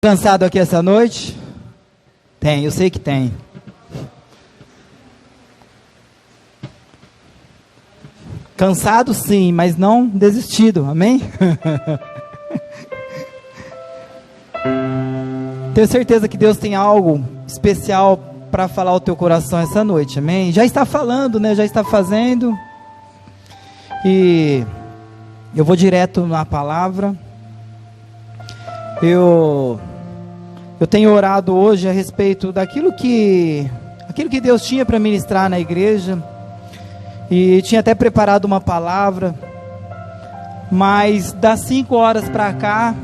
Cansado aqui essa noite? Tem, eu sei que tem. Cansado sim, mas não desistido, amém? Tenho certeza que Deus tem algo especial para falar ao teu coração essa noite, amém? Já está falando, né? Já está fazendo. E eu vou direto na palavra. Eu tenho orado hoje a respeito daquilo que Deus tinha para ministrar na igreja, e tinha até preparado uma palavra, mas das 5 horas para cá,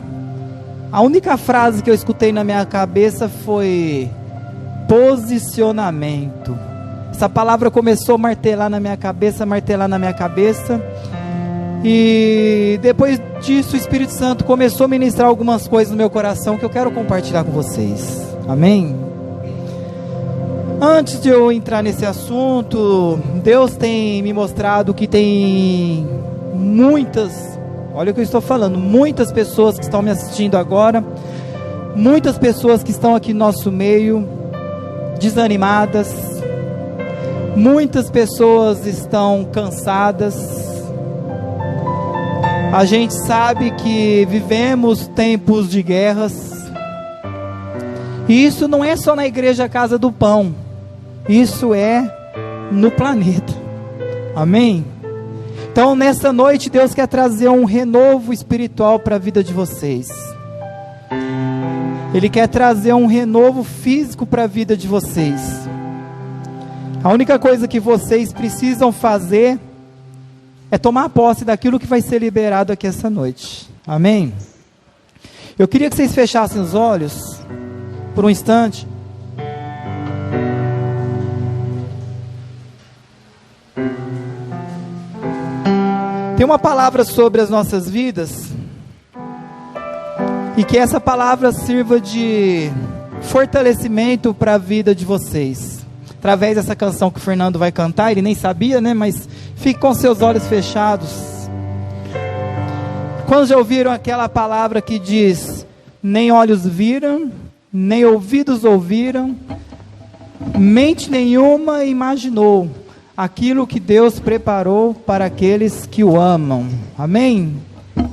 a única frase que eu escutei na minha cabeça foi posicionamento. Essa palavra começou a martelar na minha cabeça, e depois disso o Espírito Santo começou a ministrar algumas coisas no meu coração que eu quero compartilhar com vocês, amém? Antes de eu entrar nesse assunto, Deus tem me mostrado que tem muitas, olha o que eu estou falando, muitas pessoas que estão me assistindo agora, muitas pessoas que estão aqui no nosso meio, desanimadas, muitas pessoas estão cansadas. A gente sabe que vivemos tempos de guerras, e isso não é só na igreja Casa do Pão, isso é no planeta, amém? Então nessa noite Deus quer trazer um renovo espiritual para a vida de vocês, Ele quer trazer um renovo físico para a vida de vocês. A única coisa que vocês precisam fazer é tomar posse daquilo que vai ser liberado aqui essa noite, amém? Eu queria que vocês fechassem os olhos por um instante. Tem uma palavra sobre as nossas vidas, e que essa palavra sirva de fortalecimento para a vida de vocês, através dessa canção que o Fernando vai cantar. Ele nem sabia, né? Mas fique com seus olhos fechados. Quando já ouviram aquela palavra que diz: nem olhos viram, nem ouvidos ouviram, mente nenhuma imaginou aquilo que Deus preparou para aqueles que o amam, amém?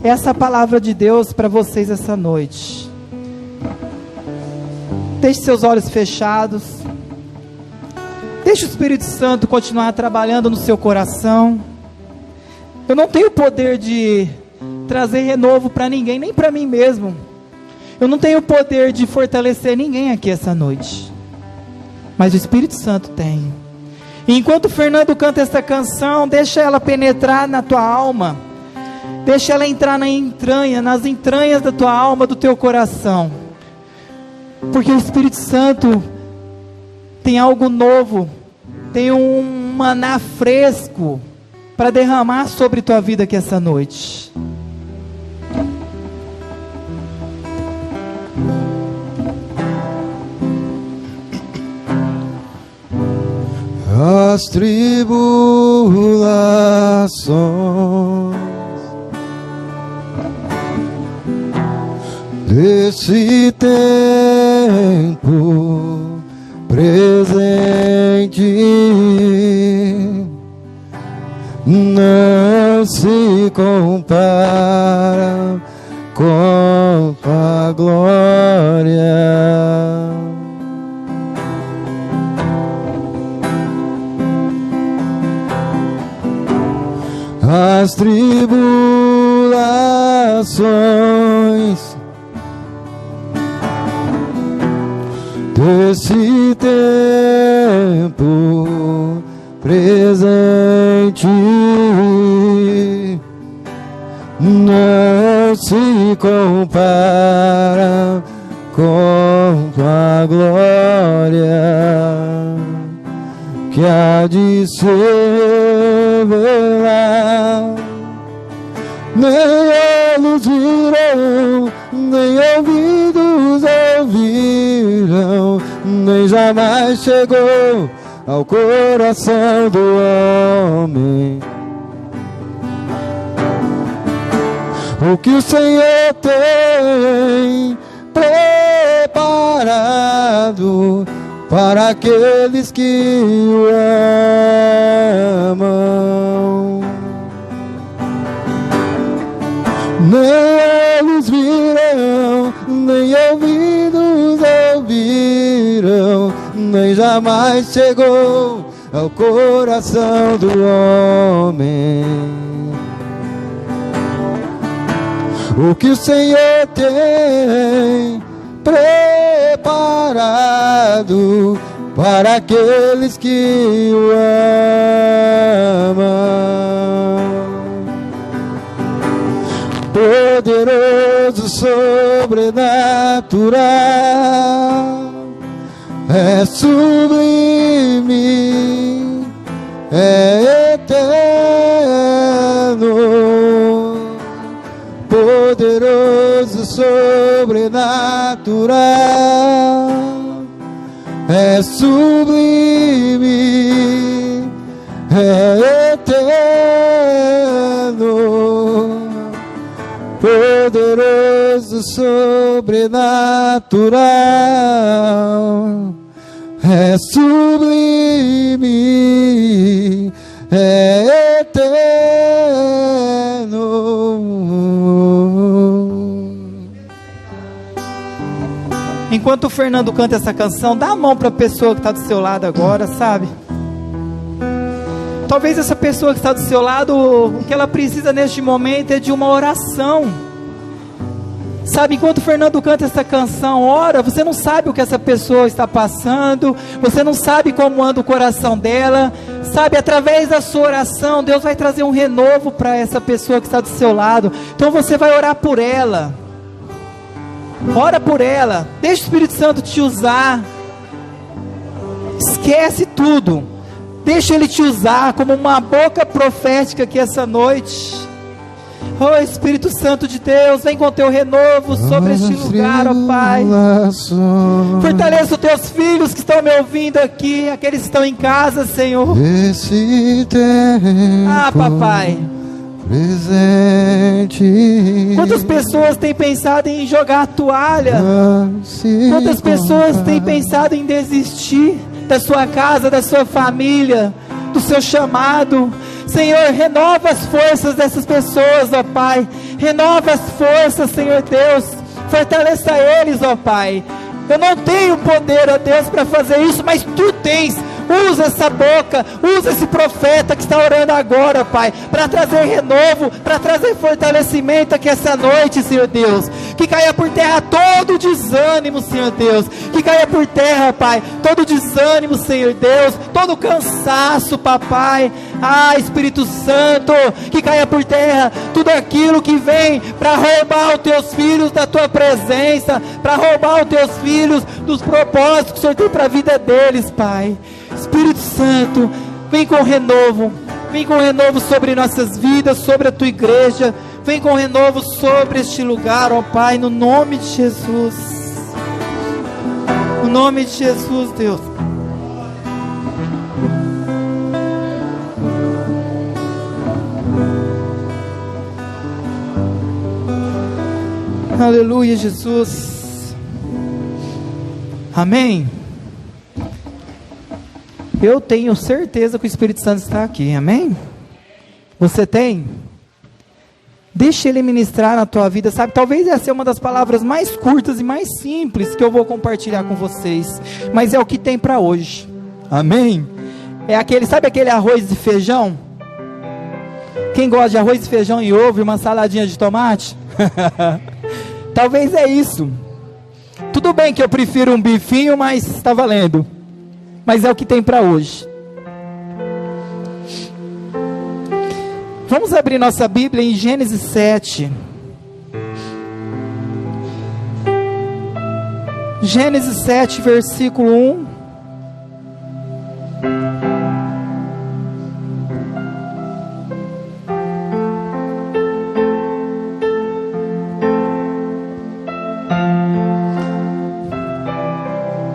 Essa é a palavra de Deus para vocês essa noite. Deixe seus olhos fechados, deixe o Espírito Santo continuar trabalhando no seu coração. Eu não tenho poder de trazer renovo para ninguém, nem para mim mesmo. Eu não tenho poder de fortalecer ninguém aqui essa noite, mas o Espírito Santo tem. E enquanto o Fernando canta essa canção, deixa ela penetrar na tua alma, deixa ela entrar nas entranhas da tua alma, do teu coração, porque o Espírito Santo tem algo novo, tem um maná fresco para derramar sobre tua vida aqui essa noite. As tribulações desse tempo presente não se compara com a glória. As tribulações desse tempo presente não se compara com a glória que há de se revelar. Nem olhos viram, nem ouvidos ouviram, nem jamais chegou ao coração do homem o que o Senhor tem preparado preparado para aqueles que o amam. Nem olhos viram, nem ouvidos ouviram, nem jamais chegou ao coração do homem o que o Senhor tem preparado para aqueles que o amam. Poderoso, sobrenatural, é sublime, é eterno. Poderoso, sobrenatural, é sublime, é eterno. Poderoso, sobrenatural, é sublime, é eterno. Enquanto o Fernando canta essa canção, dá a mão para a pessoa que está do seu lado agora, sabe? Talvez essa pessoa que está do seu lado, o que ela precisa neste momento é de uma oração. Sabe, enquanto o Fernando canta essa canção, ora, você não sabe o que essa pessoa está passando, você não sabe como anda o coração dela, sabe, através da sua oração, Deus vai trazer um renovo para essa pessoa que está do seu lado. Então você vai orar por ela, ora por ela, deixa o Espírito Santo te usar, esquece tudo, deixa Ele te usar como uma boca profética aqui essa noite. Oh Espírito Santo de Deus, vem com teu renovo sobre este lugar, ó Pai. Fortaleça os teus filhos que estão me ouvindo aqui, aqueles que estão em casa, Senhor. Papai, presente. Quantas pessoas têm pensado em jogar a toalha? Quantas pessoas têm pensado em desistir da sua casa, da sua família, do seu chamado? Senhor, renova as forças dessas pessoas, ó Pai. Renova as forças, Senhor Deus. Fortaleça eles, ó Pai. Eu não tenho poder, ó Deus, para fazer isso, mas Tu tens. Usa essa boca, usa esse profeta que está orando agora, Pai, para trazer renovo, para trazer fortalecimento aqui essa noite, Senhor Deus. Que caia por terra todo desânimo, Senhor Deus. Que caia por terra, Pai, todo desânimo, Senhor Deus, todo cansaço, Papai. Espírito Santo, que caia por terra tudo aquilo que vem para roubar os teus filhos da Tua presença, para roubar os teus filhos dos propósitos que o Senhor tem para a vida deles, Pai. Espírito Santo, vem com renovo sobre nossas vidas, sobre a Tua igreja, vem com renovo sobre este lugar, ó Pai, no nome de Jesus, no nome de Jesus, Deus. Aleluia, Jesus. Amém. Eu tenho certeza que o Espírito Santo está aqui, amém? Você tem? Deixa Ele ministrar na tua vida, sabe? Talvez essa é uma das palavras mais curtas e mais simples que eu vou compartilhar com vocês, mas é o que tem para hoje, amém? É aquele, sabe aquele arroz e feijão? Quem gosta de arroz e feijão e ovo e uma saladinha de tomate? Talvez é isso. Tudo bem que eu prefiro um bifinho, mas está valendo. Mas é o que tem para hoje. Vamos abrir nossa Bíblia em Gênesis 7. Gênesis 7, versículo 1.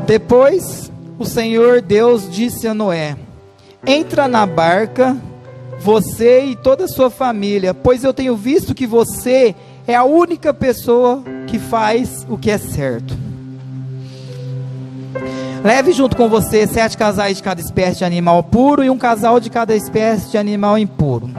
Depois o Senhor Deus disse a Noé: entra na barca, você e toda a sua família, pois eu tenho visto que você é a única pessoa que faz o que é certo. Leve junto com você 7 casais de cada espécie de animal puro e um casal de cada espécie de animal impuro.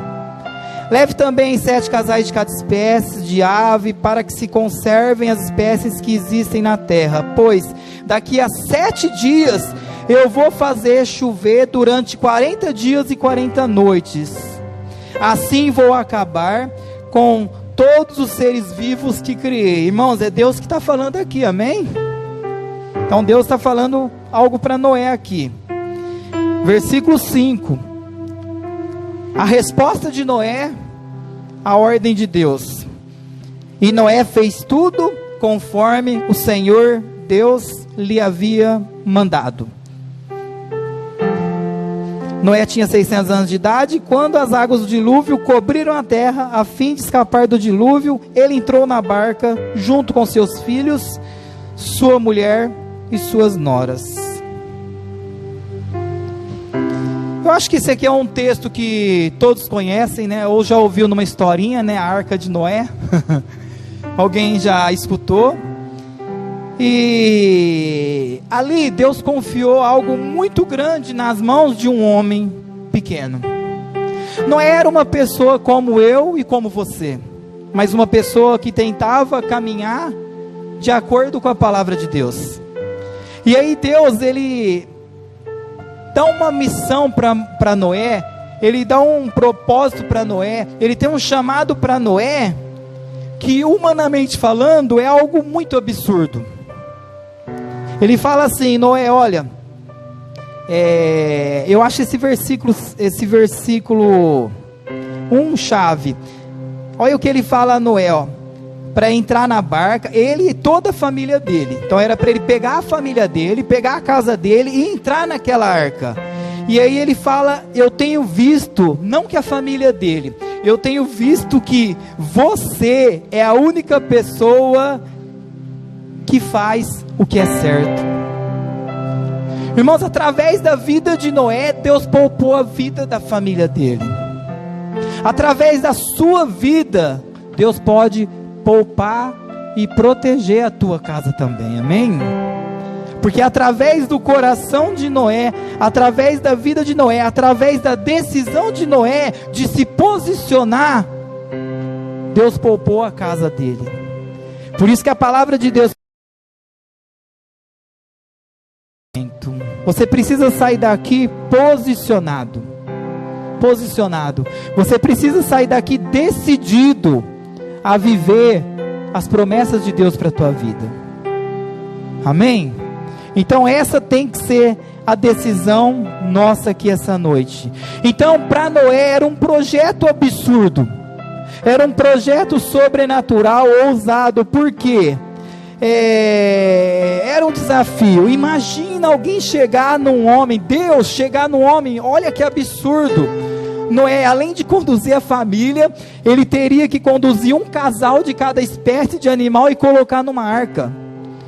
Leve também 7 casais de cada espécie de ave, para que se conservem as espécies que existem na terra, pois daqui a 7 dias eu vou fazer chover durante 40 dias e 40 noites. Assim vou acabar com todos os seres vivos que criei. Irmãos, é Deus que está falando aqui, amém? Então Deus está falando algo para Noé aqui. Versículo 5. A resposta de Noé, a ordem de Deus. E Noé fez tudo conforme o Senhor Deus lhe havia mandado. Noé tinha 600 anos de idade, quando as águas do dilúvio cobriram a terra, a fim de escapar do dilúvio, ele entrou na barca, junto com seus filhos, sua mulher e suas noras. Eu acho que esse aqui é um texto que todos conhecem, né? Ou já ouviu numa historinha, né? A Arca de Noé. Alguém já escutou. E ali Deus confiou algo muito grande nas mãos de um homem pequeno. Noé era uma pessoa como eu e como você, mas uma pessoa que tentava caminhar de acordo com a palavra de Deus. E aí Deus, ele dá uma missão para Noé, ele dá um propósito para Noé, ele tem um chamado para Noé, que humanamente falando é algo muito absurdo. Ele fala assim: Noé, olha, eu acho esse versículo chave. Olha o que ele fala a Noé, para entrar na barca, ele e toda a família dele. Então era para ele pegar a família dele, pegar a casa dele e entrar naquela arca. E aí ele fala: eu tenho visto, não que a família dele, eu tenho visto que você é a única pessoa que faz o que é certo. Irmãos, através da vida de Noé, Deus poupou a vida da família dele. Através da sua vida, Deus pode poupar e proteger a tua casa também, amém? Porque através do coração de Noé, através da vida de Noé, através da decisão de Noé de se posicionar, Deus poupou a casa dele. Por isso que a palavra de Deus, você precisa sair daqui posicionado. Você precisa sair daqui decidido a viver as promessas de Deus para a tua vida. Amém? Então essa tem que ser a decisão nossa aqui essa noite. Então para Noé era um projeto absurdo. Era um projeto sobrenatural, ousado. Por quê? Era um desafio. Imagina alguém chegar num homem, Deus chegar num homem, olha que absurdo. Noé, além de conduzir a família, ele teria que conduzir um casal de cada espécie de animal e colocar numa arca.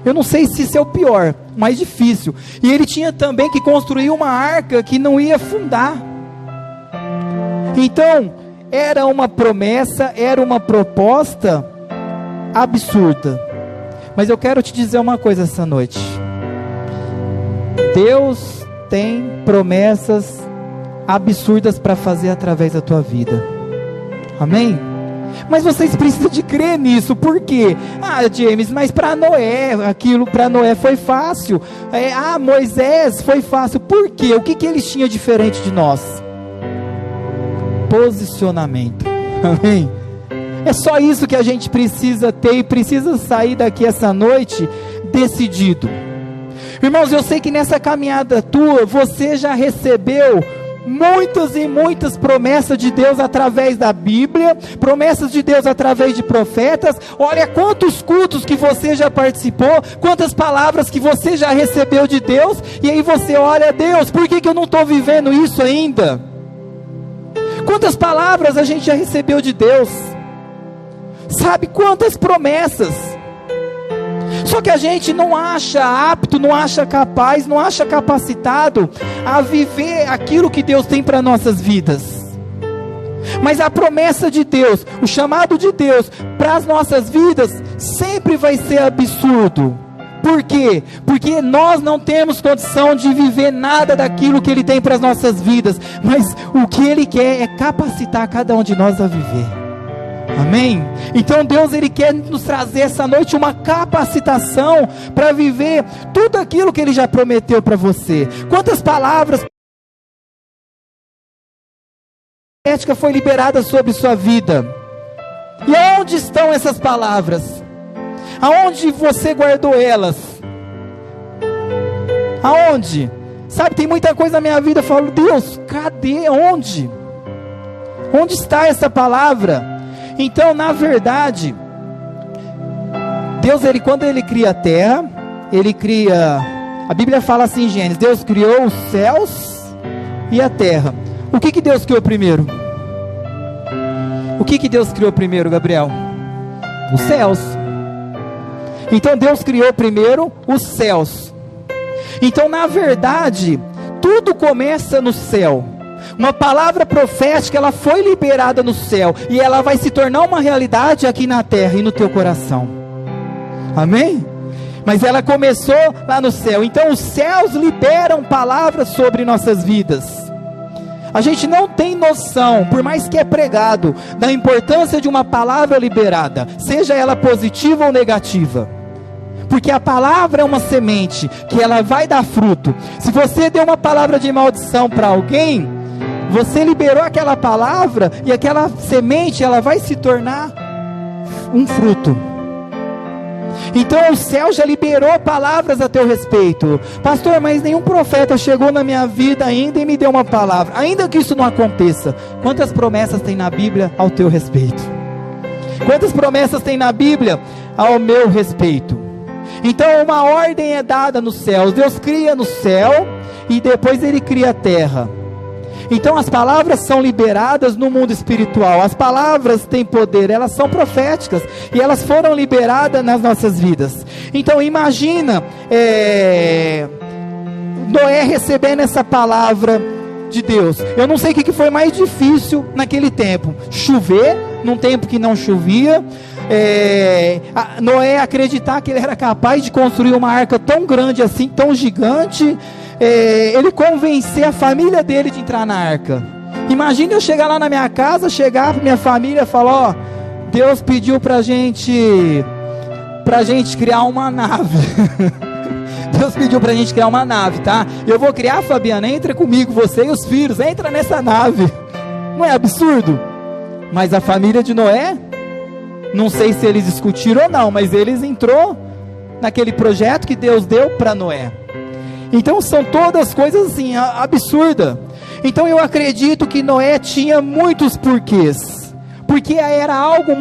Eu não sei se isso é o pior, mais difícil. E ele tinha também que construir uma arca que não ia afundar. Então, era uma promessa, era uma proposta absurda. Mas eu quero te dizer uma coisa essa noite. Deus tem promessas absurdas para fazer através da tua vida. Amém? Mas vocês precisam de crer nisso. Por quê? James, mas para Noé, aquilo para Noé foi fácil. Moisés foi fácil. Por quê? O que eles tinham diferente de nós? Posicionamento. Amém? É só isso que a gente precisa ter e precisa sair daqui essa noite decidido. Irmãos, eu sei que nessa caminhada tua, você já recebeu muitas e muitas promessas de Deus através da Bíblia, promessas de Deus através de profetas. Olha quantos cultos que você já participou, quantas palavras que você já recebeu de Deus, e aí você olha: Deus, por que eu não estou vivendo isso ainda? Quantas palavras a gente já recebeu de Deus? Sabe quantas promessas? Só que a gente não acha apto, não acha capaz, não acha capacitado a viver aquilo que Deus tem para nossas vidas. Mas a promessa de Deus, o chamado de Deus para as nossas vidas sempre vai ser absurdo. Por quê? Porque nós não temos condição de viver nada daquilo que Ele tem para as nossas vidas, mas o que Ele quer é capacitar cada um de nós a viver. Amém? Então Deus, Ele quer nos trazer essa noite uma capacitação para viver tudo aquilo que Ele já prometeu para você. Quantas palavras profética foi liberada sobre sua vida? E aonde estão essas palavras? Aonde você guardou elas? Aonde? Sabe, tem muita coisa na minha vida, eu falo, Deus, cadê? Onde? Onde está essa palavra? Então, na verdade, Deus, quando Ele cria a terra, Ele cria, a Bíblia fala assim em Gênesis, Deus criou os céus e a terra. O que Deus criou primeiro? O que Deus criou primeiro, Gabriel? Os céus. Então Deus criou primeiro os céus. Então, na verdade, tudo começa no céu. Uma palavra profética, ela foi liberada no céu, e ela vai se tornar uma realidade aqui na terra e no teu coração. Amém? Mas ela começou lá no céu. Então os céus liberam palavras sobre nossas vidas. A gente não tem noção, por mais que é pregado, da importância de uma palavra liberada, seja ela positiva ou negativa. Porque a palavra é uma semente, que ela vai dar fruto. Se você deu uma palavra de maldição para alguém, você liberou aquela palavra, e aquela semente, ela vai se tornar um fruto. Então o céu já liberou palavras a teu respeito. Pastor, mas nenhum profeta chegou na minha vida ainda e me deu uma palavra. Ainda que isso não aconteça, quantas promessas tem na Bíblia ao teu respeito? Quantas promessas tem na Bíblia ao meu respeito? Então uma ordem é dada nos céus. Deus cria no céu e depois Ele cria a terra. Então as palavras são liberadas no mundo espiritual. As palavras têm poder, elas são proféticas, e elas foram liberadas nas nossas vidas. Então imagina Noé recebendo essa palavra de Deus. Eu não sei o que foi mais difícil naquele tempo: chover num tempo que não chovia, Noé acreditar que ele era capaz de construir uma arca tão grande assim, tão gigante, ele convencer a família dele de entrar na arca. Imagina eu chegar lá na minha casa, chegar para minha família e falar: ó, Deus pediu pra gente criar uma nave. Deus pediu pra gente criar uma nave, tá? Eu vou criar, Fabiana, entra comigo, você e os filhos, entra nessa nave. Não é absurdo? Mas a família de Noé, não sei se eles discutiram ou não, mas eles entrou naquele projeto que Deus deu para Noé. Então são todas coisas assim, absurdas. Então eu acredito que Noé tinha muitos porquês, porque era algo...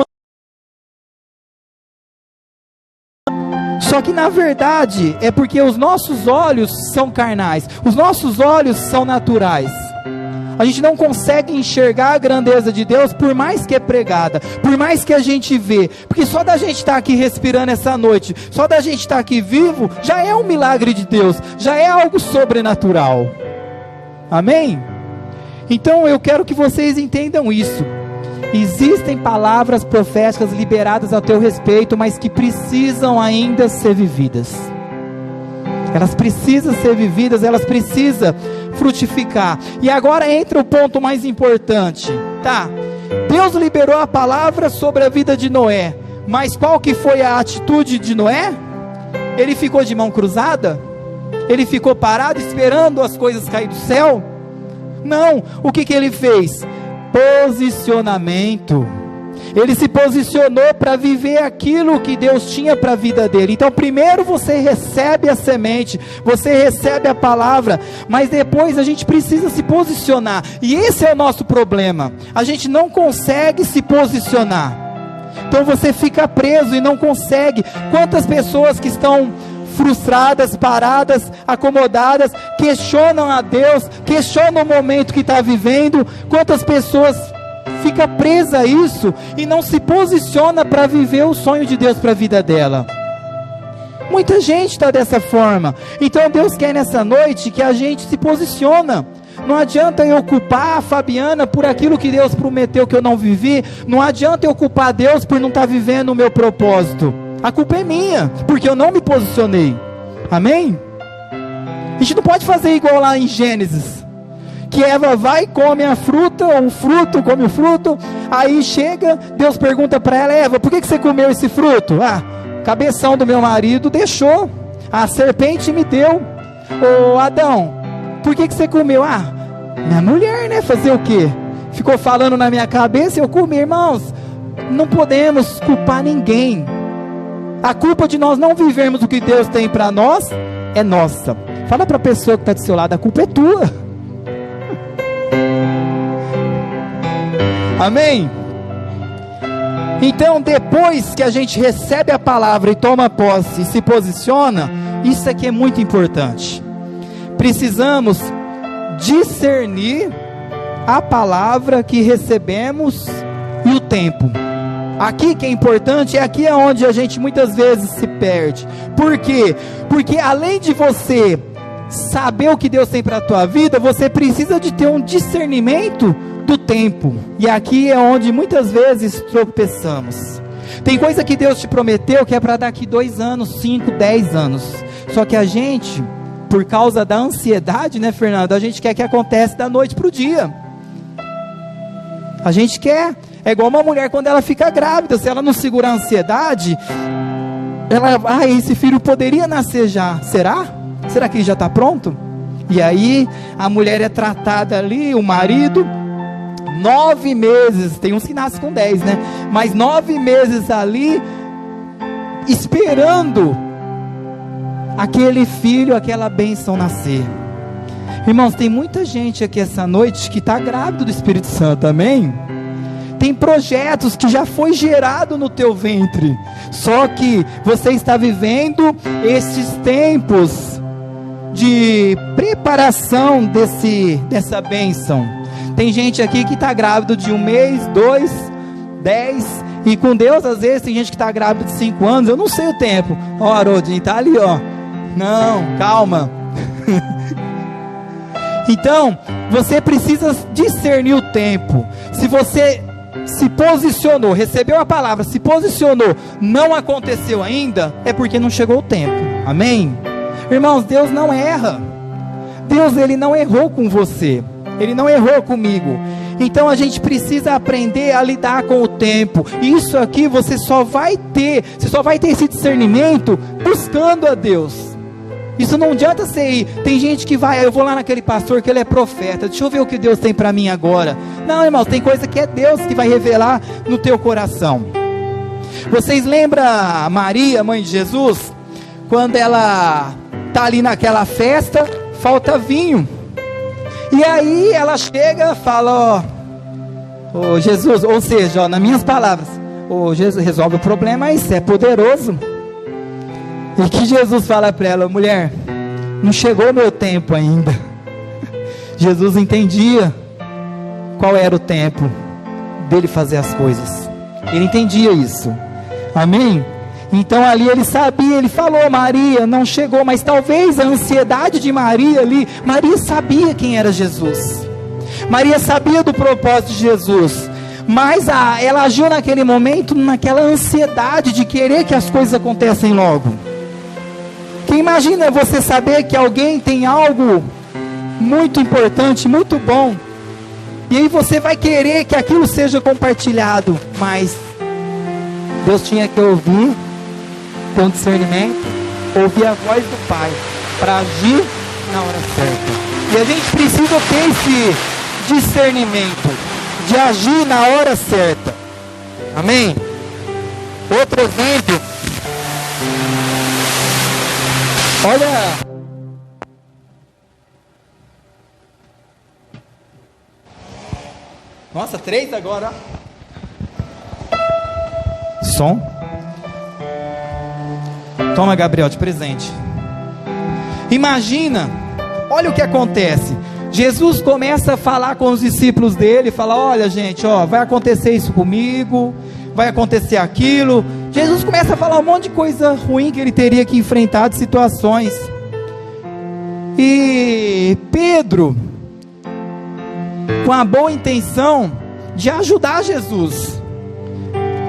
Só que na verdade é porque os nossos olhos são carnais, os nossos olhos são naturais. A gente não consegue enxergar a grandeza de Deus, por mais que é pregada, por mais que a gente vê, porque só da gente estar aqui respirando essa noite, só da gente estar aqui vivo, já é um milagre de Deus, já é algo sobrenatural. Amém? Então eu quero que vocês entendam isso. Existem palavras proféticas liberadas a teu respeito, mas que precisam ainda ser vividas. Elas precisam ser vividas, elas precisam frutificar. E agora entra o ponto mais importante, tá? Deus liberou a palavra sobre a vida de Noé, mas qual que foi a atitude de Noé? Ele ficou de mão cruzada? Ele ficou parado esperando as coisas cair do céu? Não, o que ele fez? Posicionamento. Ele se posicionou para viver aquilo que Deus tinha para a vida dele. Então primeiro você recebe a semente, você recebe a palavra, mas depois a gente precisa se posicionar. E esse é o nosso problema, a gente não consegue se posicionar. Então você fica preso e não consegue. Quantas pessoas que estão frustradas, paradas, acomodadas, questionam a Deus, questionam o momento que está vivendo. Quantas pessoas fica presa a isso e não se posiciona para viver o sonho de Deus para a vida dela? Muita gente está dessa forma. Então Deus quer nessa noite que a gente se posiciona. Não adianta eu culpar a Fabiana por aquilo que Deus prometeu que eu não vivi. Não adianta eu culpar Deus por não estar vivendo o meu propósito. A culpa é minha, porque eu não me posicionei. Amém? A gente não pode fazer igual lá em Gênesis, que Eva vai e come a fruta, ou o fruto, come o fruto, aí chega, Deus pergunta para ela: Eva, por que você comeu esse fruto? Ah, cabeção do meu marido deixou, a serpente me deu. Ô Adão, por que você comeu? Ah, minha mulher, né, fazer o quê? Ficou falando na minha cabeça e eu comi. Irmãos, não podemos culpar ninguém. A culpa de nós não vivermos o que Deus tem para nós é nossa. Fala para a pessoa que está do seu lado: a culpa é tua. Amém? Então, depois que a gente recebe a palavra e toma posse e se posiciona, isso aqui é muito importante. Precisamos discernir a palavra que recebemos e o tempo. Aqui que é importante, aqui é onde a gente muitas vezes se perde. Por quê? Porque além de você saber o que Deus tem para a tua vida, você precisa de ter um discernimento do tempo. E aqui é onde muitas vezes tropeçamos. Tem coisa que Deus te prometeu que é para daqui 2 anos, 5, 10 anos. Só que a gente, por causa da ansiedade, né, Fernando? A gente quer que aconteça da noite para o dia. A gente quer. É igual uma mulher quando ela fica grávida. Se ela não segura a ansiedade, ela, esse filho poderia nascer já. Será? Será que ele já está pronto? E aí a mulher é tratada ali, o marido, 9 meses, tem uns que nascem com 10, né? Mas 9 meses ali, esperando aquele filho, aquela bênção nascer. Irmãos, tem muita gente aqui essa noite que está grávida do Espírito Santo, amém? Tem projetos que já foi gerado no teu ventre, só que você está vivendo esses tempos de preparação dessa bênção. Tem gente aqui que está grávido de 1 mês, 2, 10, e com Deus às vezes tem gente que está grávida de 5 anos, eu não sei o tempo. Ó, Haroldinho, está ali, ó. Não, calma. Então, você precisa discernir o tempo. Se você se posicionou, recebeu a palavra, se posicionou, não aconteceu ainda, é porque não chegou o tempo. Amém? Irmãos, Deus não erra. Deus, Ele não errou com você. Ele não errou comigo. Então a gente precisa aprender a lidar com o tempo. Isso aqui você só vai ter esse discernimento buscando a Deus. Isso não adianta você ir. Tem gente que vai, eu vou lá naquele pastor que ele é profeta, deixa eu ver o que Deus tem para mim agora. Não, irmãos, tem coisa que é Deus que vai revelar no teu coração. Vocês lembram a Maria, mãe de Jesus? Quando ela está ali naquela festa, falta vinho. E aí ela chega e fala: ó, Jesus, ou seja, ó, nas minhas palavras, Jesus, resolve o problema, isso é poderoso. E que Jesus fala para ela: mulher, não chegou o meu tempo ainda. Jesus entendia qual era o tempo dele fazer as coisas. Ele entendia isso. Amém? Então ali ele sabia, ele falou: Maria, não chegou. Mas talvez a ansiedade de Maria ali, Maria sabia quem era Jesus, Maria sabia do propósito de Jesus, mas ela agiu naquele momento, naquela ansiedade de querer que as coisas acontecem logo. Quem imagina você saber que alguém tem algo muito importante, muito bom, e aí você vai querer que aquilo seja compartilhado, mas Deus tinha que ouvir, ter um discernimento, ouvir a voz do Pai, para agir na hora certa. E a gente precisa ter esse discernimento, de agir na hora certa. Amém? Outro exemplo, olha, nossa, 3 agora, som. Toma, Gabriel, de presente. Imagina, olha o que acontece. Jesus começa a falar com os discípulos dele, fala: olha gente, ó, vai acontecer isso comigo, vai acontecer aquilo. Jesus começa a falar um monte de coisa ruim que ele teria que enfrentar, de situações. E Pedro, com a boa intenção de ajudar Jesus,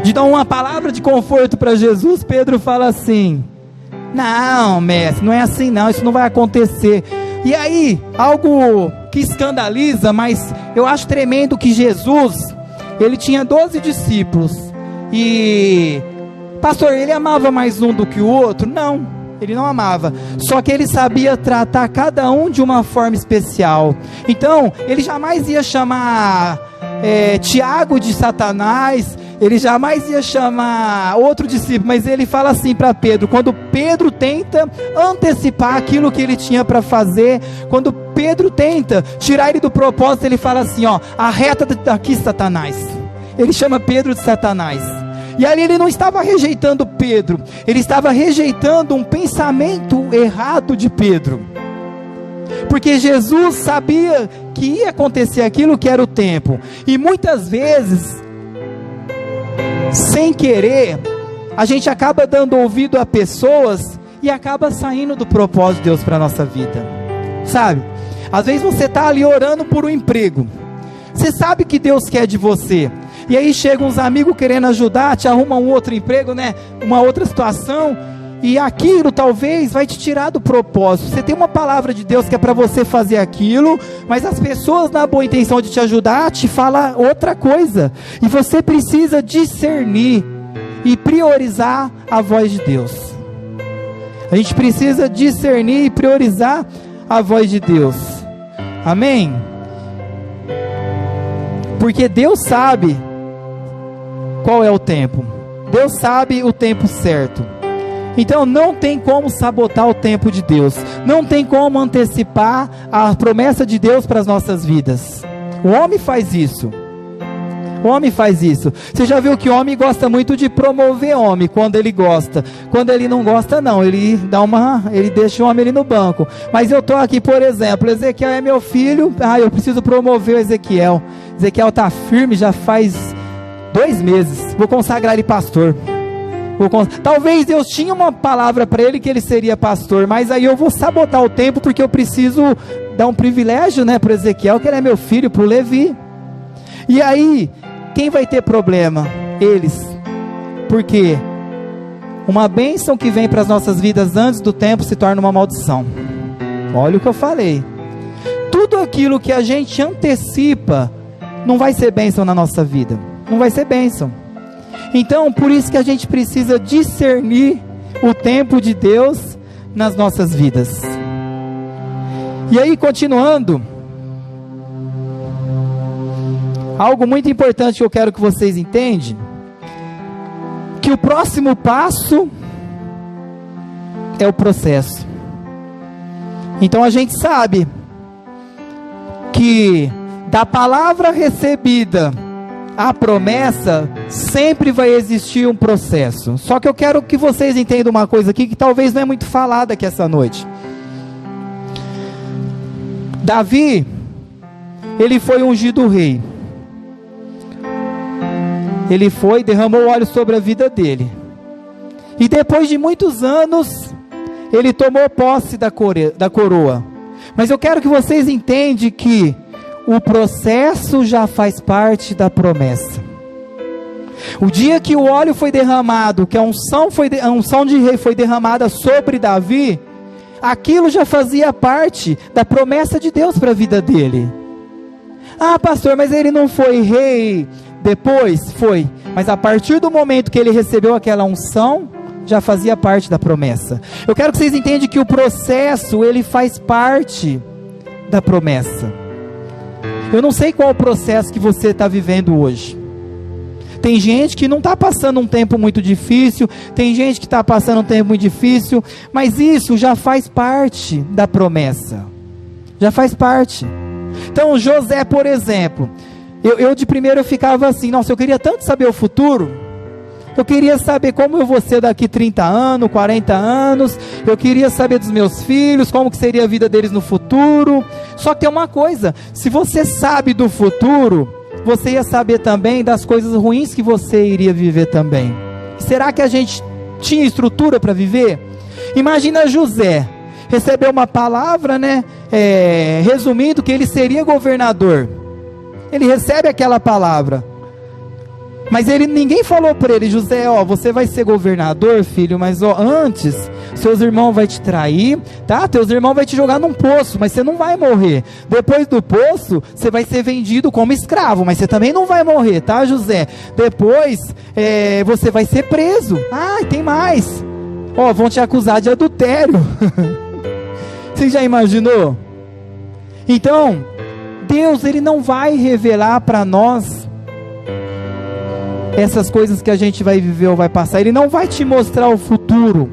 de dar uma palavra de conforto para Jesus, Pedro fala assim: não, mestre, não é assim não, isso não vai acontecer. E aí, algo que escandaliza, mas eu acho tremendo que Jesus, ele tinha 12 discípulos, e, pastor, ele amava mais um do que o outro? Não, ele não amava, só que ele sabia tratar cada um de uma forma especial. Então, ele jamais ia chamar Tiago de Satanás, ele jamais ia chamar outro discípulo, mas ele fala assim para Pedro, quando Pedro tenta antecipar aquilo que ele tinha para fazer, quando Pedro tenta tirar ele do propósito, ele fala assim, ó, arreta daqui, Satanás. Ele chama Pedro de Satanás. E ali ele não estava rejeitando Pedro, ele estava rejeitando um pensamento errado de Pedro, porque Jesus sabia que ia acontecer aquilo que era o tempo, e muitas vezes, sem querer, a gente acaba dando ouvido a pessoas e acaba saindo do propósito de Deus para a nossa vida, sabe? Às vezes você está ali orando por um emprego, você sabe que Deus quer de você, e aí chegam uns amigos querendo ajudar, te arrumam um outro emprego, né? Uma outra situação, e aquilo talvez vai te tirar do propósito. Você tem uma palavra de Deus que é para você fazer aquilo, mas as pessoas na boa intenção de te ajudar, te falam outra coisa, e você precisa discernir e priorizar a voz de Deus. A gente precisa discernir e priorizar a voz de Deus, amém? Porque Deus sabe qual é o tempo, Deus sabe o tempo certo. Então não tem como sabotar o tempo de Deus, não tem como antecipar a promessa de Deus para as nossas vidas. O homem faz isso, o homem faz isso. Você já viu que o homem gosta muito de promover homem quando ele gosta, quando ele não gosta não, ele deixa o homem ali no banco. Mas eu estou aqui, por exemplo, Ezequiel é meu filho, eu preciso promover o Ezequiel está firme já faz 2 meses, vou consagrar ele pastor. Talvez Deus tinha uma palavra para ele que ele seria pastor, mas aí eu vou sabotar o tempo, porque eu preciso dar um privilégio, né, para Ezequiel, que ele é meu filho, para o Levi. E aí, quem vai ter problema? Eles. Porque uma bênção que vem para as nossas vidas antes do tempo se torna uma maldição. Olha o que eu falei. Tudo aquilo que a gente antecipa não vai ser bênção na nossa vida, não vai ser bênção. Então, por isso que a gente precisa discernir o tempo de Deus nas nossas vidas. E aí, continuando, algo muito importante que eu quero que vocês entendam, que o próximo passo é o processo. Então a gente sabe que da palavra recebida a promessa, sempre vai existir um processo. Só que eu quero que vocês entendam uma coisa aqui, que talvez não é muito falada aqui essa noite. Davi, ele foi ungido rei. Ele foi, derramou óleo sobre a vida dele. E depois de muitos anos, ele tomou posse da coroa. Mas eu quero que vocês entendam que o processo já faz parte da promessa. O dia que o óleo foi derramado, que a unção de rei foi derramada sobre Davi, aquilo já fazia parte da promessa de Deus para a vida dele. Ah, pastor, mas ele não foi rei depois? Foi, mas a partir do momento que ele recebeu aquela unção, já fazia parte da promessa. Eu quero que vocês entendam que o processo, ele faz parte da promessa. Eu não sei qual o processo que você está vivendo hoje. Tem gente que não está passando um tempo muito difícil, tem gente que está passando um tempo muito difícil, mas isso já faz parte da promessa, já faz parte. Então José, por exemplo, eu de primeiro eu ficava assim, nossa, eu queria tanto saber o futuro, eu queria saber como eu vou ser daqui 30 anos, 40 anos, eu queria saber dos meus filhos, como que seria a vida deles no futuro. Só que tem uma coisa, se você sabe do futuro, você ia saber também das coisas ruins que você iria viver também. Será que a gente tinha estrutura para viver? Imagina José, recebeu uma palavra, né, resumindo que ele seria governador. Ele recebe aquela palavra. Mas ninguém falou para ele: José, você vai ser governador, filho, mas antes, seus irmãos vão te trair, tá? Teus irmãos vão te jogar num poço, mas você não vai morrer. Depois do poço, você vai ser vendido como escravo, mas você também não vai morrer, tá, José? Depois, você vai ser preso. E tem mais. Vão te acusar de adultério. Você já imaginou? Então, Deus, Ele não vai revelar para nós essas coisas que a gente vai viver ou vai passar. Ele não vai te mostrar o futuro,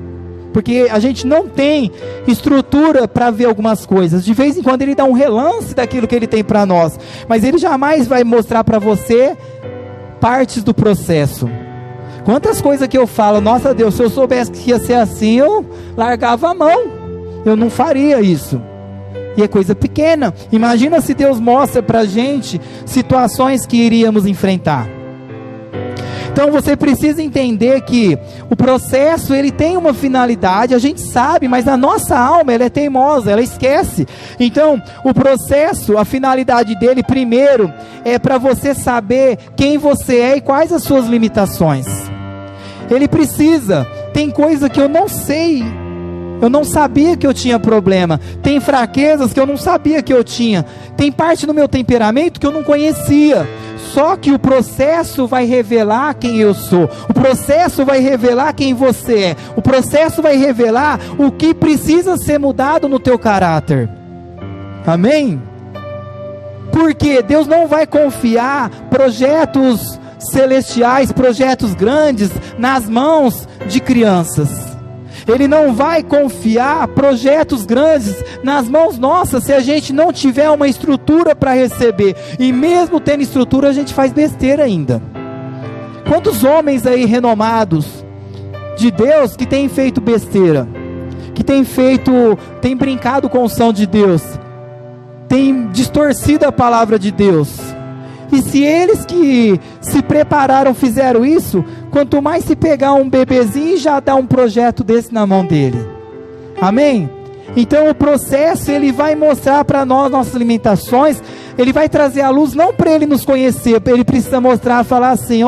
porque a gente não tem estrutura para ver algumas coisas. De vez em quando Ele dá um relance daquilo que Ele tem para nós, mas Ele jamais vai mostrar para você partes do processo. Quantas coisas que eu falo: nossa Deus, se eu soubesse que ia ser assim, eu largava a mão, eu não faria isso. E é coisa pequena. Imagina se Deus mostra para a gente situações que iríamos enfrentar. Então você precisa entender que o processo, ele tem uma finalidade, a gente sabe, mas a nossa alma, ela é teimosa, ela esquece. Então o processo, a finalidade dele primeiro é para você saber quem você é e quais as suas limitações. Ele precisa, tem coisa que eu não sei, eu não sabia que eu tinha problema, tem fraquezas que eu não sabia que eu tinha, tem parte do meu temperamento que eu não conhecia. Só que o processo vai revelar quem eu sou, o processo vai revelar quem você é, o processo vai revelar o que precisa ser mudado no teu caráter. Amém? Porque Deus não vai confiar projetos celestiais, projetos grandes nas mãos de crianças. Ele não vai confiar projetos grandes nas mãos nossas se a gente não tiver uma estrutura para receber. E mesmo tendo estrutura, a gente faz besteira ainda. Quantos homens aí renomados de Deus que têm feito besteira, que têm brincado com o som de Deus, têm distorcido a palavra de Deus? E se eles que se prepararam fizeram isso, quanto mais se pegar um bebezinho e já dar um projeto desse na mão dele. Amém? Então o processo, ele vai mostrar para nós nossas limitações, ele vai trazer à luz, não para ele nos conhecer, ele precisa mostrar, falar assim: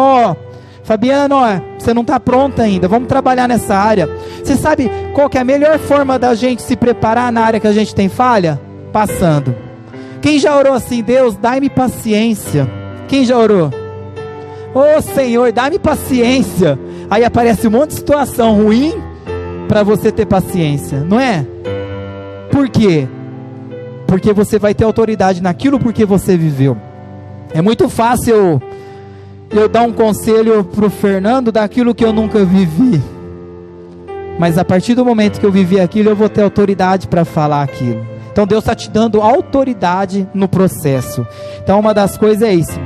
Fabiano, você não está pronta ainda, vamos trabalhar nessa área. Você sabe qual que é a melhor forma da gente se preparar na área que a gente tem falha? Passando. Quem já orou assim: Deus, dai-me paciência? Quem já orou? Senhor, dá-me paciência. Aí aparece um monte de situação ruim para você ter paciência, não é? Por quê? Porque você vai ter autoridade naquilo porque você viveu. É muito fácil eu dar um conselho para o Fernando daquilo que eu nunca vivi, mas a partir do momento que eu vivi aquilo, eu vou ter autoridade para falar aquilo. Então Deus está te dando autoridade no processo. Então uma das coisas é isso.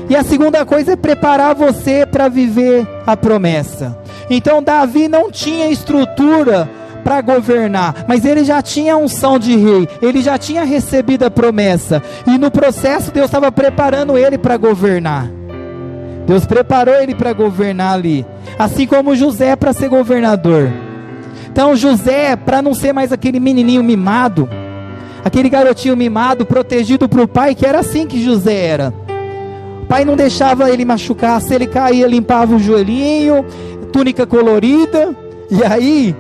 E a segunda coisa é preparar você para viver a promessa. Então Davi não tinha estrutura para governar, mas ele já tinha a unção de rei, ele já tinha recebido a promessa, e no processo Deus estava preparando ele para governar. Deus preparou ele para governar ali, assim como José para ser governador. Então José, para não ser mais aquele menininho mimado, aquele garotinho mimado, protegido para o pai, que era assim que José era. O pai não deixava ele machucar, se ele caía, limpava o joelhinho, túnica colorida, e aí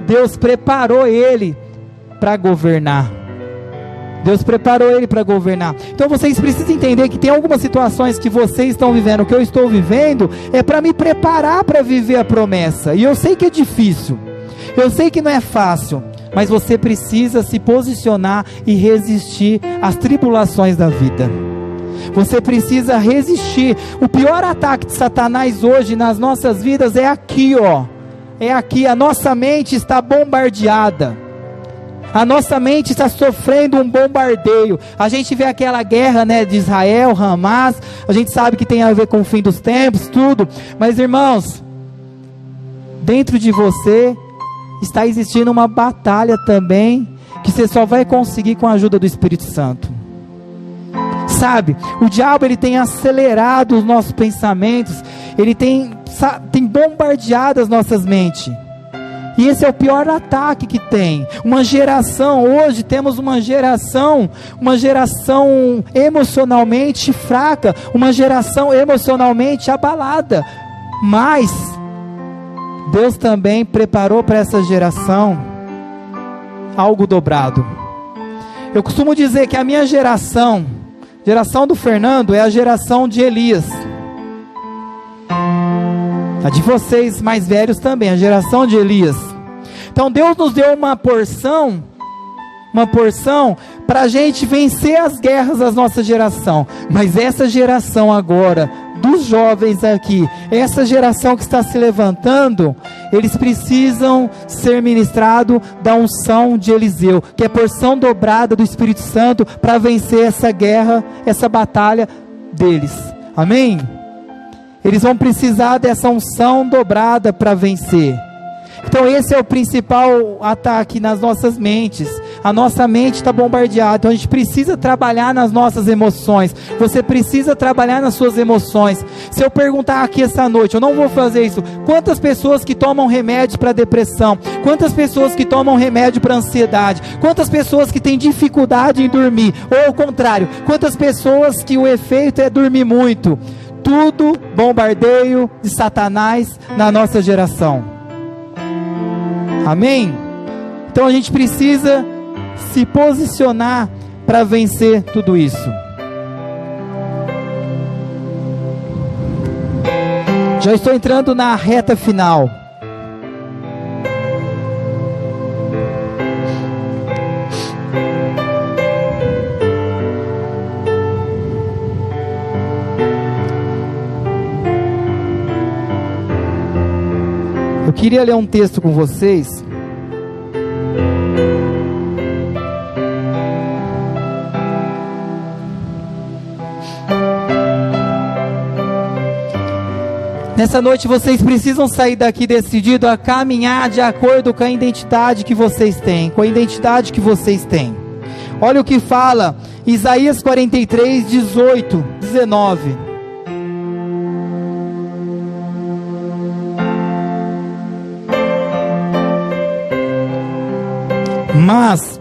Deus preparou ele para governar. Deus preparou ele para governar. Então vocês precisam entender que tem algumas situações que vocês estão vivendo, que eu estou vivendo, é para me preparar para viver a promessa. E eu sei que é difícil, eu sei que não é fácil, mas você precisa se posicionar e resistir às tribulações da vida. Você precisa resistir. O pior ataque de Satanás hoje nas nossas vidas é aqui, é aqui. A nossa mente está bombardeada, a nossa mente está sofrendo um bombardeio. A gente vê aquela guerra, de Israel, Hamas, a gente sabe que tem a ver com o fim dos tempos, tudo, mas irmãos, dentro de você está existindo uma batalha também, que você só vai conseguir com a ajuda do Espírito Santo. Sabe, o diabo ele tem acelerado os nossos pensamentos, ele tem bombardeado as nossas mentes, E esse é o pior ataque que tem. Uma geração, hoje temos uma geração emocionalmente fraca, uma geração emocionalmente abalada. Mas Deus também preparou para essa geração algo dobrado. Eu costumo dizer que a minha geração do Fernando, é a geração de Elias. A de vocês mais velhos também, a geração de Elias. Então Deus nos deu uma porção para a gente vencer as guerras da nossa geração. Mas essa geração agora, dos jovens aqui, essa geração que está se levantando, eles precisam ser ministrados da unção de Eliseu, que é porção dobrada do Espírito Santo para vencer essa guerra, essa batalha deles. Amém? Eles vão precisar dessa unção dobrada para vencer. Então esse é o principal ataque nas nossas mentes. A nossa mente está bombardeada, então a gente precisa trabalhar nas nossas emoções. Você precisa trabalhar nas suas emoções. Se eu perguntar aqui essa noite, eu não vou fazer isso, quantas pessoas que tomam remédio para depressão, quantas pessoas que tomam remédio para ansiedade, quantas pessoas que têm dificuldade em dormir, ou ao contrário, quantas pessoas que o efeito é dormir muito. Tudo bombardeio de Satanás na nossa geração. Amém? Então a gente precisa se posicionar para vencer tudo isso. Já estou entrando na reta final. Eu queria ler um texto com vocês. Nessa noite vocês precisam sair daqui decidido a caminhar de acordo com a identidade que vocês têm, com a identidade que vocês têm. Olha o que fala Isaías 43, 18, 19. Mas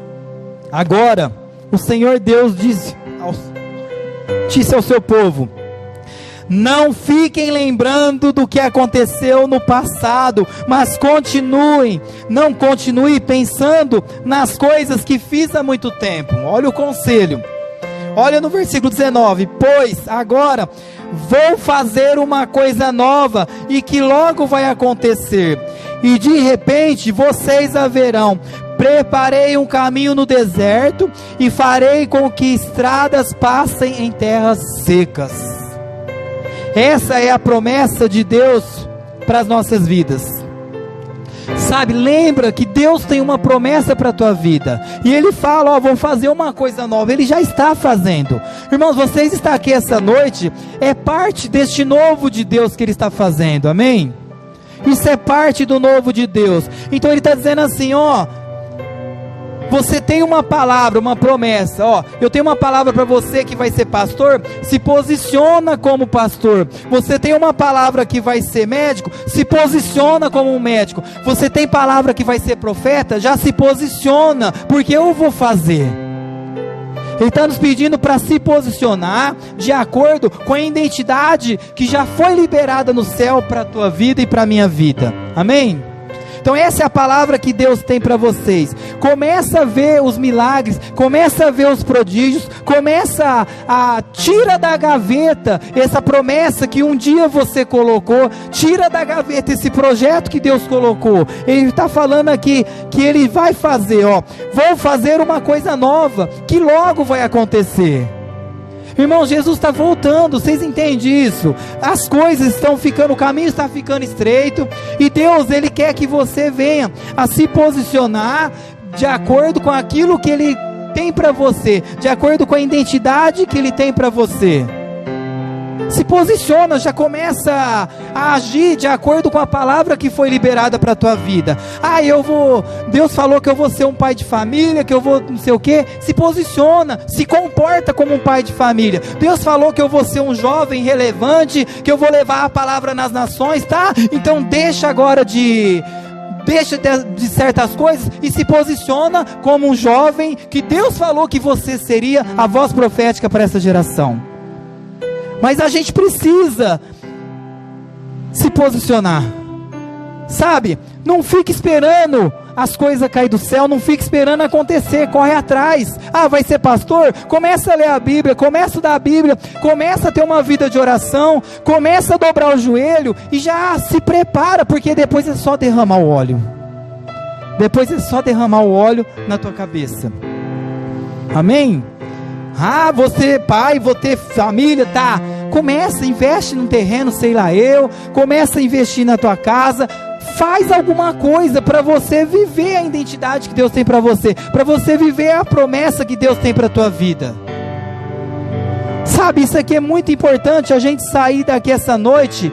agora o Senhor Deus disse ao seu povo: não fiquem lembrando do que aconteceu no passado, mas não continue pensando nas coisas que fiz há muito tempo. Olha o conselho, olha no versículo 19: pois agora vou fazer uma coisa nova e que logo vai acontecer, e de repente vocês a verão. Preparei um caminho no deserto e farei com que estradas passem em terras secas. Essa é a promessa de Deus para as nossas vidas. Sabe, lembra que Deus tem uma promessa para a tua vida. E Ele fala, vou fazer uma coisa nova. Ele já está fazendo. Irmãos, vocês estão aqui essa noite, é parte deste novo de Deus que Ele está fazendo, amém? Isso é parte do novo de Deus. Então Ele está dizendo assim, você tem uma palavra, uma promessa, eu tenho uma palavra para você que vai ser pastor, se posiciona como pastor. Você tem uma palavra que vai ser médico, se posiciona como um médico. Você tem palavra que vai ser profeta, já se posiciona, porque eu vou fazer. Ele está nos pedindo para se posicionar de acordo com a identidade que já foi liberada no céu para a tua vida e para a minha vida, amém? Então essa é a palavra que Deus tem para vocês. Começa a ver os milagres, começa a ver os prodígios, começa tira da gaveta essa promessa que um dia você colocou, tira da gaveta esse projeto que Deus colocou. Ele está falando aqui que Ele vai fazer, vou fazer uma coisa nova, que logo vai acontecer. Irmãos, Jesus está voltando, vocês entendem isso? As coisas estão ficando, o caminho está ficando estreito, e Deus, Ele quer que você venha a se posicionar de acordo com aquilo que Ele tem para você, de acordo com a identidade que Ele tem para você. Se posiciona, já começa a agir de acordo com a palavra que foi liberada para a tua vida. Deus falou que eu vou ser um pai de família, que eu vou não sei o que. Se posiciona, se comporta como um pai de família. Deus falou que eu vou ser um jovem relevante, que eu vou levar a palavra nas nações, tá? Então deixa agora de deixa de certas coisas e se posiciona como um jovem que Deus falou que você seria a voz profética para essa geração. Mas a gente precisa se posicionar, sabe? Não fique esperando as coisas cair do céu, não fique esperando acontecer, corre atrás. Vai ser pastor? Começa a ler a Bíblia, começa a estudar a Bíblia, começa a ter uma vida de oração, começa a dobrar o joelho e já se prepara, porque depois é só derramar o óleo. Depois é só derramar o óleo na tua cabeça. Amém? Você pai, vou ter família, tá? Começa, investe num terreno, sei lá começa a investir na tua casa. Faz alguma coisa para você viver a identidade que Deus tem para você viver a promessa que Deus tem para a tua vida. Sabe, isso aqui é muito importante, a gente sair daqui essa noite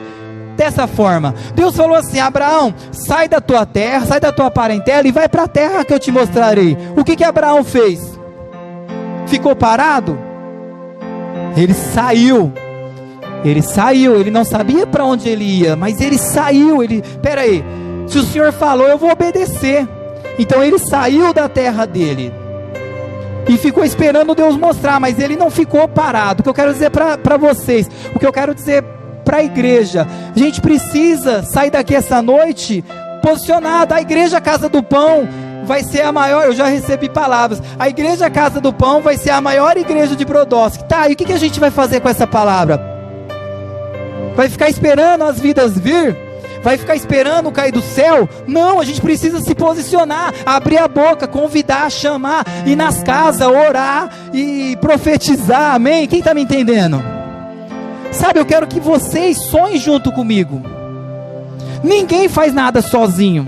dessa forma. Deus falou assim: Abraão, sai da tua terra, sai da tua parentela e vai para a terra que eu te mostrarei. O que Abraão fez? Ficou parado? Ele saiu, ele não sabia para onde ele ia, mas ele saiu, peraí, se o Senhor falou, eu vou obedecer. Então ele saiu da terra dele, e ficou esperando Deus mostrar, mas ele não ficou parado. O que eu quero dizer para vocês, o que eu quero dizer para a igreja, a gente precisa sair daqui essa noite, posicionado. A igreja Casa do Pão vai ser a maior, eu já recebi palavras, a igreja Casa do Pão vai ser a maior igreja de Brodowski. Tá, e o que a gente vai fazer com essa palavra? Vai ficar esperando as vidas vir? Vai ficar esperando cair do céu? Não, a gente precisa se posicionar, abrir a boca, convidar, chamar, ir nas casas, orar e profetizar, amém? Quem está me entendendo? Sabe, eu quero que vocês sonhem junto comigo. Ninguém faz nada sozinho,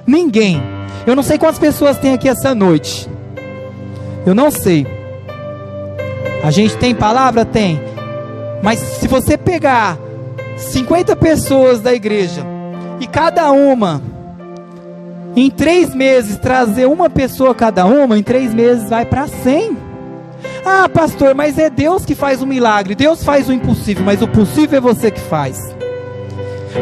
ninguém. Eu não sei quantas pessoas tem aqui essa noite, eu não sei. A gente tem palavra? Tem. Mas se você pegar 50 pessoas da igreja e cada uma, em 3 meses, trazer uma pessoa cada uma, em 3 meses vai para 100. Pastor, mas é Deus que faz o milagre, Deus faz o impossível, mas o possível é você que faz.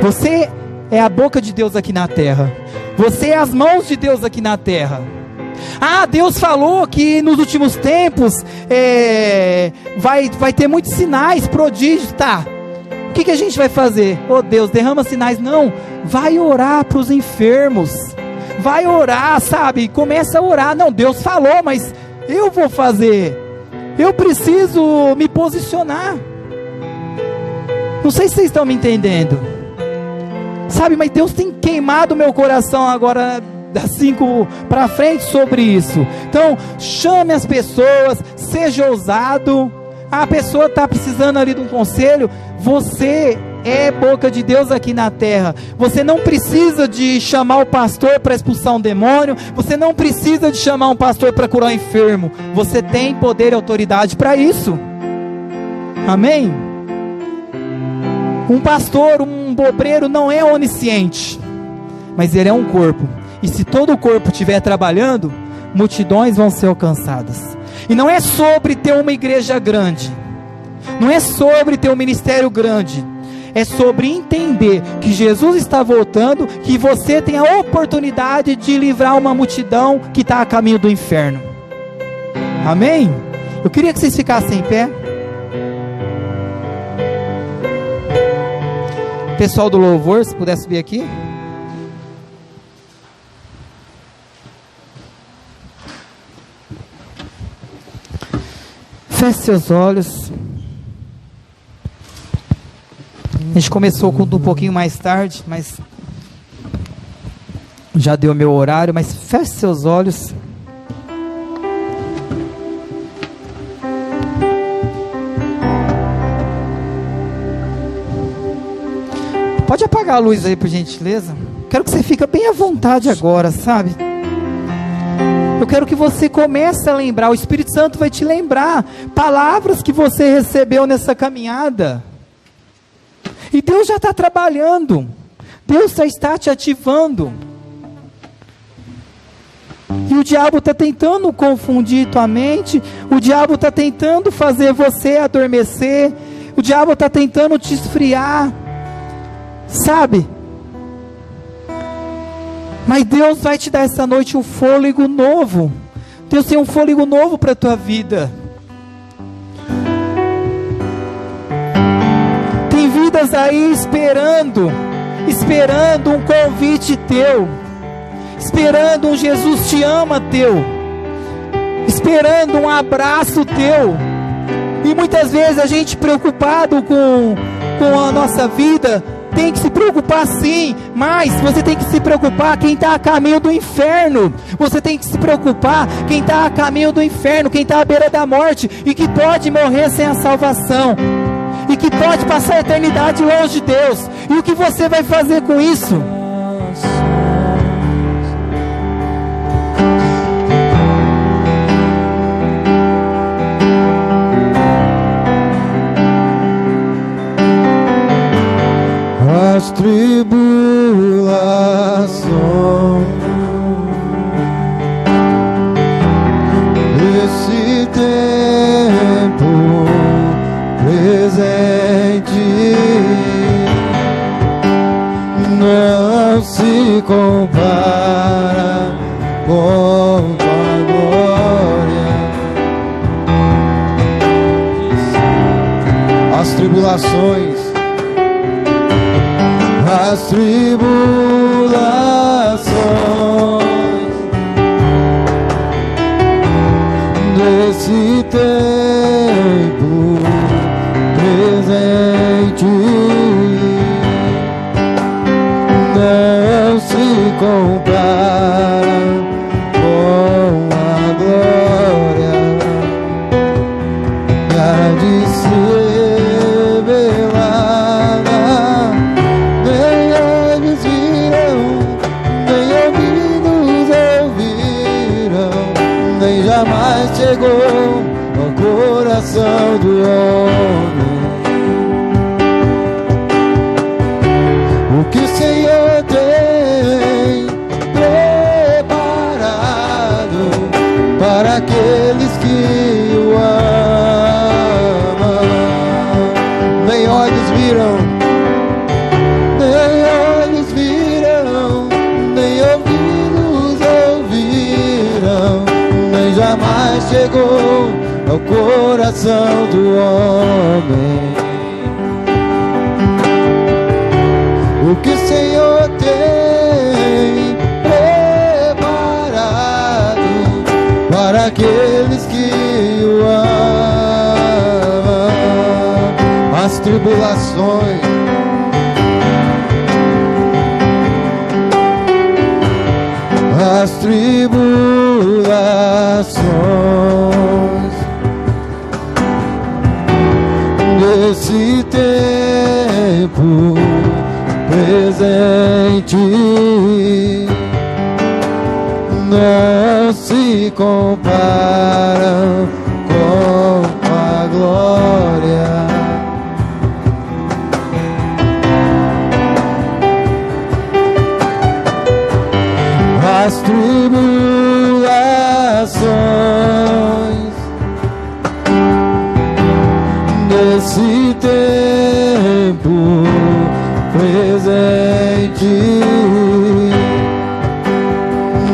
Você é a boca de Deus aqui na terra, você é as mãos de Deus aqui na terra. Deus falou que nos últimos tempos vai ter muitos sinais, prodígios, tá? O que a gente vai fazer? Deus, derrama sinais. Não, vai orar para os enfermos, vai orar, sabe? Começa a orar. Não, Deus falou, mas eu vou fazer, eu preciso me posicionar. Não sei se vocês estão me entendendo, sabe? Mas Deus tem queimado o meu coração agora, das 5 para frente, sobre isso. Então chame as pessoas, seja ousado. A pessoa está precisando ali de um conselho. Você é boca de Deus aqui na terra. Você não precisa de chamar o pastor para expulsar um demônio, você não precisa de chamar um pastor para curar um enfermo. Você tem poder e autoridade para isso, amém? Um pastor, um obreiro não é onisciente, mas ele é um corpo. E se todo o corpo estiver trabalhando, multidões vão ser alcançadas. E não é sobre ter uma igreja grande, não é sobre ter um ministério grande, é sobre entender que Jesus está voltando, que você tem a oportunidade de livrar uma multidão que está a caminho do inferno. Amém? Eu queria que vocês ficassem em pé. Pessoal do louvor, se pudesse vir aqui. Feche seus olhos. A gente começou o culto um pouquinho mais tarde, mas já deu meu horário. Mas feche seus olhos. Pode apagar a luz aí, por gentileza. Quero que você fique bem à vontade agora, sabe? Eu quero que você comece a lembrar, o Espírito Santo vai te lembrar palavras que você recebeu nessa caminhada. E Deus já está trabalhando, Deus já está te ativando. E o diabo está tentando confundir tua mente, o diabo está tentando fazer você adormecer, o diabo está tentando te esfriar, sabe? Mas Deus vai te dar essa noite um fôlego novo. Deus tem um fôlego novo para a tua vida. Tem vidas aí esperando um convite teu, esperando um Jesus te ama teu, esperando um abraço teu. E muitas vezes a gente preocupado com a nossa vida, tem que se preocupar sim, mas você tem que se preocupar quem está a caminho do inferno. Você tem que se preocupar quem está a caminho do inferno, quem está à beira da morte e que pode morrer sem a salvação, e que pode passar a eternidade longe de Deus. E o que você vai fazer com isso? As tribulações desse tempo presente não se compara com a glória. As tribulações desse tempo presente não se compara com a glória que há de ser revelada. Nem olhos viram, nem ouvidos ouviram, nem jamais chegou ao coração do homem o que o Senhor tem preparado para aqueles que o amam. Nem olhos viram, nem olhos viram, nem ouvidos ouviram, nem jamais chegou ao coração do homem o que o Senhor tem preparado para aqueles que o amam. As tribulações desse tempo presente não se comparam com a glória. As tribulações desse tempo presente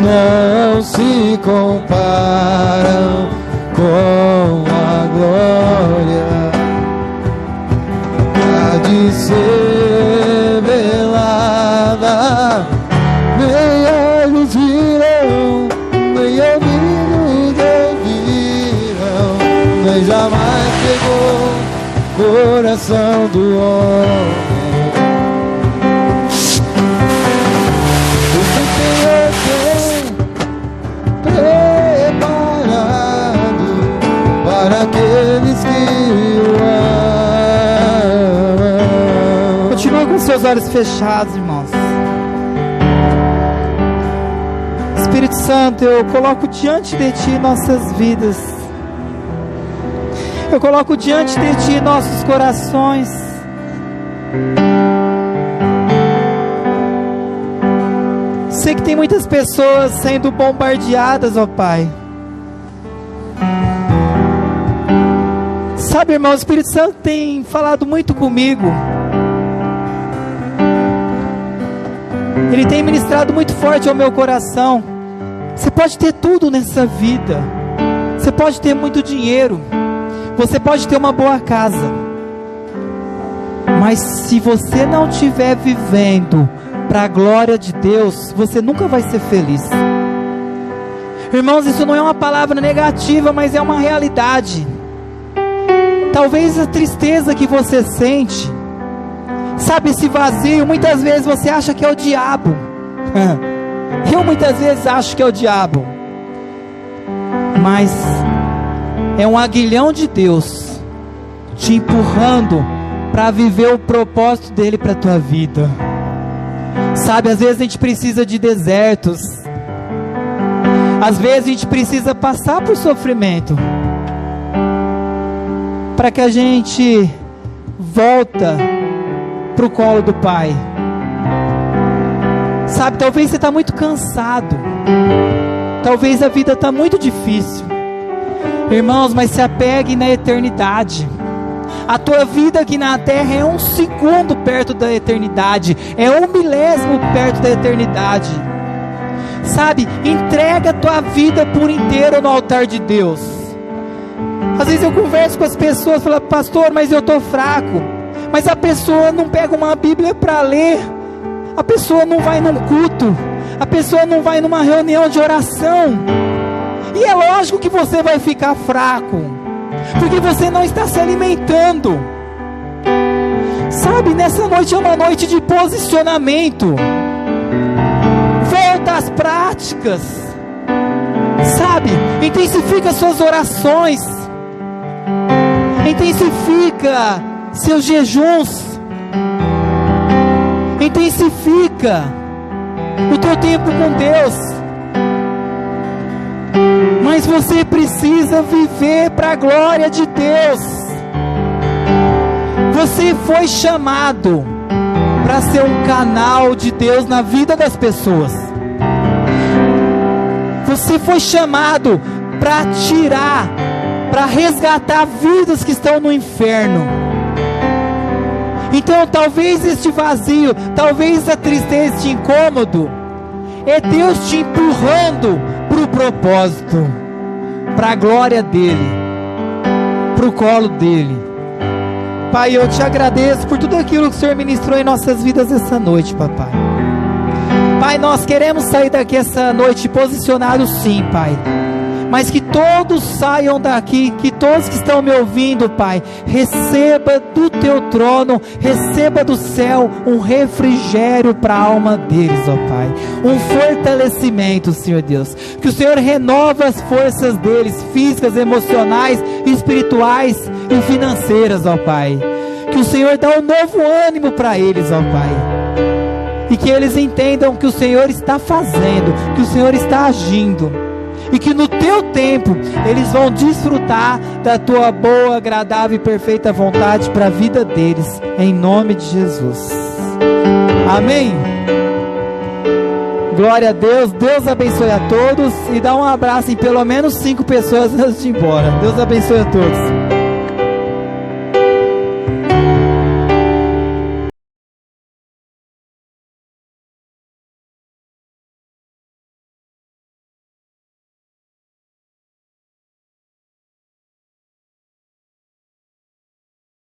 não se comparam com a glória há de ser velada. Nem olhos viram, nem ouvidos ouviram, nem jamais chegou o coração do homem o que o Senhor tem preparado para aqueles que o amam. Continua com seus olhos fechados, irmãos. Espírito Santo, eu coloco diante de Ti nossas vidas. Eu coloco diante de Ti nossos corações. Sei que tem muitas pessoas sendo bombardeadas, ó Pai. Sabe, irmão, o Espírito Santo tem falado muito comigo. Ele tem ministrado muito forte ao meu coração. Você pode ter tudo nessa vida, você pode ter muito dinheiro, você pode ter uma boa casa, mas se você não estiver vivendo para a glória de Deus, você nunca vai ser feliz. Irmãos, isso não é uma palavra negativa, mas é uma realidade. Talvez a tristeza que você sente, sabe, esse vazio, muitas vezes você acha que é o diabo. Eu muitas vezes acho que é o diabo, mas é um aguilhão de Deus te empurrando para viver o propósito dele para a tua vida. Sabe, às vezes a gente precisa de desertos, às vezes a gente precisa passar por sofrimento, para que a gente volta para o colo do Pai. Sabe, talvez você está muito cansado, talvez a vida está muito difícil. Irmãos, mas se apegue na eternidade. A tua vida aqui na terra é 1 segundo perto da eternidade, é 1 milésimo perto da eternidade. Sabe, entrega a tua vida por inteiro no altar de Deus. Às vezes eu converso com as pessoas, falo, pastor, mas eu estou fraco. Mas a pessoa não pega uma Bíblia para ler, a pessoa não vai num culto, a pessoa não vai numa reunião de oração. E é lógico que você vai ficar fraco, porque você não está se alimentando. Sabe, nessa noite é uma noite de posicionamento. Volta às práticas. Sabe, intensifica suas orações, intensifica seus jejuns, intensifica o teu tempo com Deus. Mas você precisa viver para a glória de Deus. Você foi chamado para ser um canal de Deus na vida das pessoas. Você foi chamado para tirar, para resgatar vidas que estão no inferno. Então talvez este vazio, talvez a tristeza, este incômodo, é Deus te empurrando para o propósito, para a glória dEle, para o colo dEle. Pai, eu te agradeço por tudo aquilo que o Senhor ministrou em nossas vidas essa noite, papai. Pai, nós queremos sair daqui essa noite posicionados sim, Pai, mas que todos saiam daqui, que todos que estão me ouvindo, Pai, receba do teu trono, receba do céu um refrigério para a alma deles, ó Pai, um fortalecimento, Senhor Deus, que o Senhor renova as forças deles, físicas, emocionais, espirituais e financeiras, ó Pai, que o Senhor dá um novo ânimo para eles, ó Pai, e que eles entendam que o Senhor está fazendo, que o Senhor está agindo, e que no teu tempo eles vão desfrutar da tua boa, agradável e perfeita vontade para a vida deles, em nome de Jesus. Amém. Glória a Deus. Deus abençoe a todos, e dá um abraço em pelo menos 5 pessoas antes de ir embora. Deus abençoe a todos.